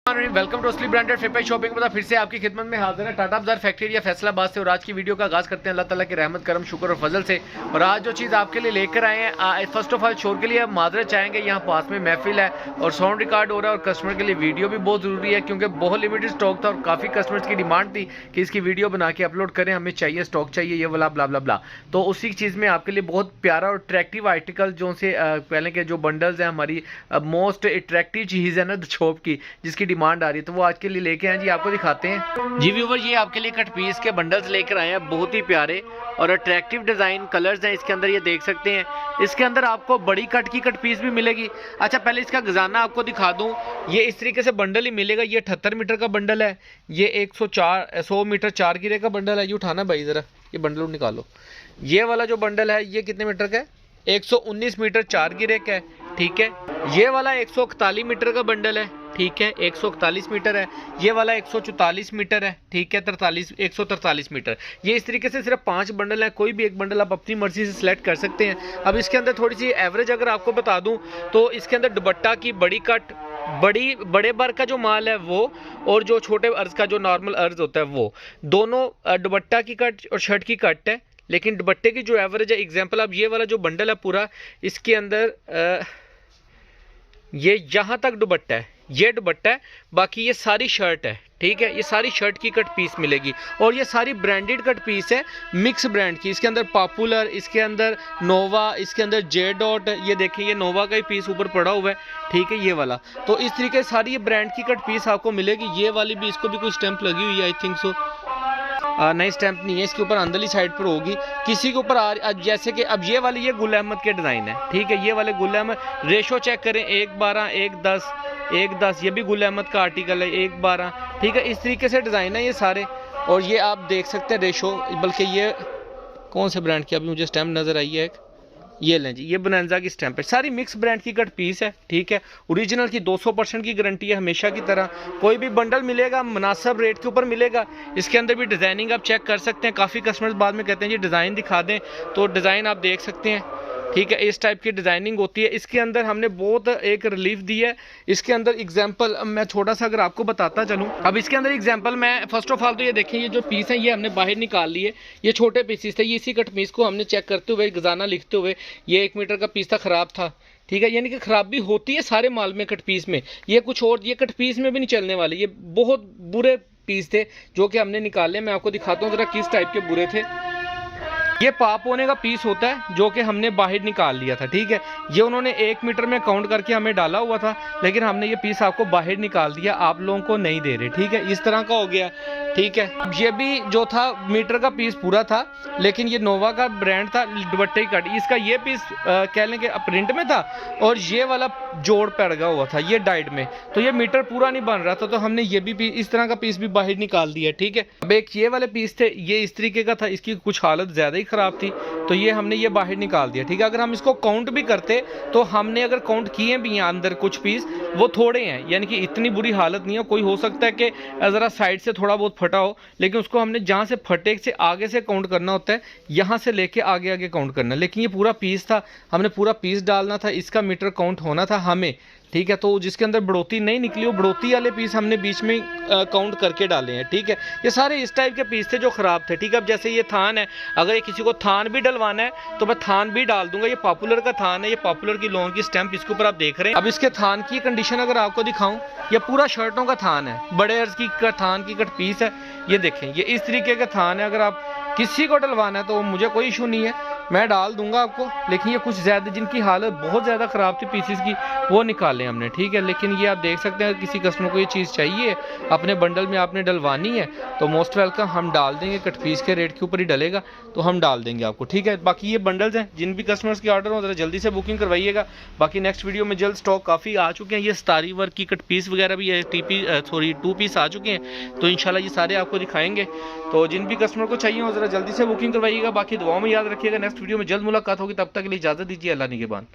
Welcome to असली branded फेपाई shopping पर फिर से आपकी खिदमत में हाजिर है टाटा बाजार फैक्ट्री या फैसलाबाद से। और आज की वीडियो का आगाज़ करते हैं अल्लाह ताला की रहमत करम शुक्र और फजल से। और आज जो चीज़ आपके लिए लेकर आए हैं, फर्स्ट ऑफ ऑल शोर के लिए माजरत चाहेंगे, यहाँ पास में महफिल है और साउंड रिकॉर्ड हो रहा है और कस्टमर के लिए वीडियो भी बहुत ज़रूरी है क्योंकि बहुत लिमिटेड स्टॉक था और काफ़ी कस्टमर्स की डिमांड थी कि इसकी वीडियो बना के अपलोड करें, हमें चाहिए स्टॉक चाहिए ये वाला ब्ला ब्ला ब्ला। तो उसी चीज़ में आपके लिए बहुत प्यारा और अट्रैक्टिव आर्टिकल जो से पहले के जो बंडल्स हैं, हमारी मोस्ट अट्रैक्टिव चीज़ है ना शॉप की जिसकी डिमांड आ रही है, तो वो आज के लिए लेके आए जी, आपको दिखाते हैं जी व्यूवर। ये आपके लिए कट पीस के बंडल्स लेकर आए हैं, बहुत ही प्यारे और अट्रैक्टिव डिज़ाइन कलर्स हैं इसके अंदर, ये देख सकते हैं। इसके अंदर आपको बड़ी कट की कट पीस भी मिलेगी। अच्छा, पहले इसका खजाना आपको दिखा दूं, ये इस तरीके से बंडल ही मिलेगा। ये 78 मीटर का बंडल है, ये 100 मीटर 4 गिरे का बंडल है। ये उठाना भाई ज़रा, ये बंडल निकालो। ये वाला जो बंडल है ये कितने मीटर का है? 119 मीटर 4 गिरे का है, ठीक है। ये वाला 141 मीटर का बंडल है, ठीक है, 141 मीटर है। ये वाला 144 मीटर है, ठीक है, 143 मीटर। ये इस तरीके से सिर्फ 5 बंडल है, कोई भी एक बंडल आप अपनी मर्जी से सिलेक्ट कर सकते हैं। अब इसके अंदर थोड़ी सी एवरेज अगर आपको बता दूं तो इसके अंदर दुपट्टा की बड़ी कट, बड़े बार का जो माल है वो, और जो छोटे अर्ज का जो नॉर्मल अर्ज होता है वो, दोनों दुपट्टा की कट और शर्ट की कट है। लेकिन दुपट्टे की जो एवरेज है, एग्जांपल अब ये वाला जो बंडल है पूरा, इसके अंदर ये यहाँ तक दुपट्टा है, ये दुपट्टा है, बाकी ये सारी शर्ट है, ठीक है। ये सारी शर्ट की कट पीस मिलेगी और ये सारी ब्रांडेड कट पीस है, मिक्स ब्रांड की। इसके अंदर पॉपुलर, इसके अंदर नोवा, इसके अंदर जे डॉट, ये देखिए ये नोवा का ही पीस ऊपर पड़ा हुआ है, ठीक है, ये वाला। तो इस तरीके से सारी ये ब्रांड की कट पीस आपको मिलेगी। ये वाली भी, इसको भी कोई स्टैंप लगी हुई है, आई थिंक सो। नई स्टैंप नहीं है, इसके ऊपर अंदरली साइड पर होगी किसी के ऊपर। जैसे कि अब ये वाली, ये गुल अहमद के डिज़ाइन है, ठीक है। ये वाले गुल अहमद, रेशो चेक करें, 1:12, 1:10, 1:10। ये भी गुल अहमद का आर्टिकल है, 1:12, ठीक है। इस तरीके से डिज़ाइन है ये सारे। और ये आप देख सकते हैं रेशो, बल्कि ये कौन से ब्रांड की अभी मुझे स्टैंप नज़र आई है, ये लें जी, ये बोनांजा की स्टैंप है। सारी मिक्स ब्रांड की कट पीस है, ठीक है। ओरिजिनल की 200% की गारंटी है हमेशा की तरह। कोई भी बंडल मिलेगा मुनासिब रेट के ऊपर मिलेगा। इसके अंदर भी डिज़ाइनिंग आप चेक कर सकते हैं। काफ़ी कस्टमर्स बाद में कहते हैं जी डिज़ाइन दिखा दें, तो डिज़ाइन आप देख सकते हैं, ठीक है। इस टाइप की डिज़ाइनिंग होती है। इसके अंदर हमने बहुत एक रिलीफ दी है। इसके अंदर एग्जांपल मैं छोटा सा अगर आपको बताता चलूँ, अब इसके अंदर एग्जांपल मैं फर्स्ट ऑफ ऑल तो ये देखें, ये जो पीस है ये हमने बाहर निकाल लिए। ये छोटे पीसीस थे, ये इसी कट पीस को हमने चेक करते हुए, खजाना लिखते हुए, ये 1 मीटर का पीस था, ख़राब था, ठीक है। यानी कि ख़राब भी होती है सारे माल में कट पीस में। ये कुछ और, ये कट पीस में भी नहीं चलने वाले, ये बहुत बुरे पीस थे जो कि हमने निकाले। मैं आपको दिखाता हूँ ज़रा किस टाइप के बुरे थे। ये पाप होने का पीस होता है जो कि हमने बाहर निकाल लिया था, ठीक है। ये उन्होंने 1 मीटर में काउंट करके हमें डाला हुआ था, लेकिन हमने ये पीस आपको बाहर निकाल दिया, आप लोगों को नहीं दे रहे, ठीक है। इस तरह का हो गया, ठीक है। अब ये भी जो था मीटर का पीस पूरा था, लेकिन ये नोवा का ब्रांड था, दुपट्टे कट, इसका ये पीस कह लें कि प्रिंट में था और ये वाला जोड़ पड़ गया हुआ था ये डाइड में, तो ये मीटर पूरा नहीं बन रहा था, तो हमने ये भी इस तरह का पीस भी बाहर निकाल दिया, ठीक है। अब एक ये वाले पीस थे, ये इस तरीके का था, इसकी कुछ हालत ज़्यादा ही ख़राब थी, तो ये हमने ये बाहर निकाल दिया, ठीक है। अगर हम इसको काउंट भी करते तो हमने अगर काउंट किए भी हैं अंदर कुछ पीस, वो थोड़े हैं, यानी कि इतनी बुरी हालत नहीं है। कोई हो सकता है कि ज़रा साइड से थोड़ा बहुत फटा हो, लेकिन उसको हमने जहाँ से फटे से आगे से काउंट करना होता है, यहाँ से लेके आगे आगे काउंट करना। लेकिन ये पूरा पीस था, हमने पूरा पीस डालना था, इसका मीटर काउंट होना था हमें, ठीक है। तो जिसके अंदर बढ़ोती नहीं निकली, वो बढ़ोती वाले पीस हमने बीच में काउंट करके डाले हैं, ठीक है। ये सारे इस टाइप के पीस थे जो ख़राब थे, ठीक है। अब जैसे ये थान है, अगर ये किसी को थान भी डलवाना है तो मैं थान भी डाल दूंगा। ये पॉपुलर का थान है, ये पॉपुलर की लोगों की स्टैंप इसके ऊपर आप देख रहे हैं। अब इसके थान की कंडीशन अगर आपको दिखाऊं, ये पूरा शर्टों का थान है, बड़े अर्ज की थान की कट पीस है, ये देखें, ये इस तरीके का थान है। अगर आप किसी को डलवाना है तो मुझे कोई इशू नहीं है, मैं डाल दूंगा आपको। लेकिन ये कुछ ज़्यादा, जिनकी हालत बहुत ज़्यादा ख़राब थी पीसीस की, वो निकाले हमने, ठीक है। लेकिन ये आप देख सकते हैं, किसी कस्टमर को ये चीज़ चाहिए अपने बंडल में आपने डलवानी है तो मोस्ट वेलकम, हम डाल देंगे। कट पीस के रेट के ऊपर ही डलेगा तो हम डाल देंगे आपको, ठीक है। बाकी ये बंडल्स हैं, जिन भी कस्टमर्स के ऑर्डर हो ज़रा जल्दी से बुकिंग करवाइएगा। बाकी नेक्स्ट वीडियो में जल्द स्टॉक काफ़ी आ चुके हैं। ये सितारी वर्क की कट पीस वगैरह भी है, 2 पीस आ चुके हैं, तो इंशाल्लाह ये सारे आपको दिखाएंगे। तो जिन भी कस्टमर को चाहिए हो ज़रा जल्दी से बुकिंग करवाइएगा। बाकी दुआओं में याद रखिएगा। नेक्स्ट वीडियो में जल्द मुलाकात होगी, तब तक के लिए इजाज़त दीजिए। अल्लाह निगहबान।